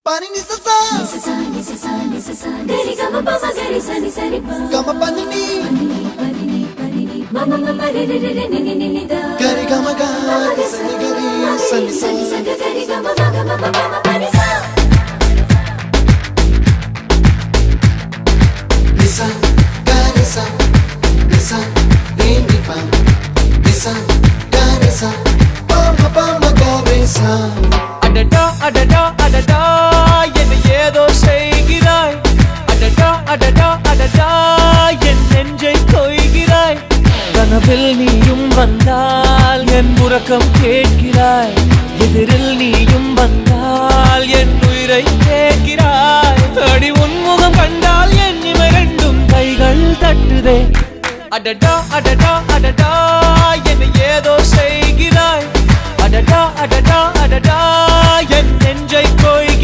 Pani ni sa sa gari gama pa ma gari sa ni sa ri pa gama pani ni mama mama re re re re ni ni ni da gari gama ga sa ni gari sa ni sa gari gama ma gama ma ma pani sa lisa gari sa lisa ni ni pa lisa gari sa pa ma gari sa adada adada adada என்ன ஏதோ செய்கிறாய் அடடா அடடா அடடா என் நெஞ்சை கொய்கிறாய் கனவில் நீயும் வந்தால் என் உறக்கம் கேட்கிறாய் எதிரில் நீயும் வந்தால் என் உயிரை கேட்கிறாய் அடி உன்முகம் கண்டால் என் இமைரெண்டும் கைகள் தட்டுதே அடடா அடடா அடடா என்ன ஏதோ செய்கிறாய் அடடா அடடா அடடா என் நெஞ்சை கொய்கிறாய்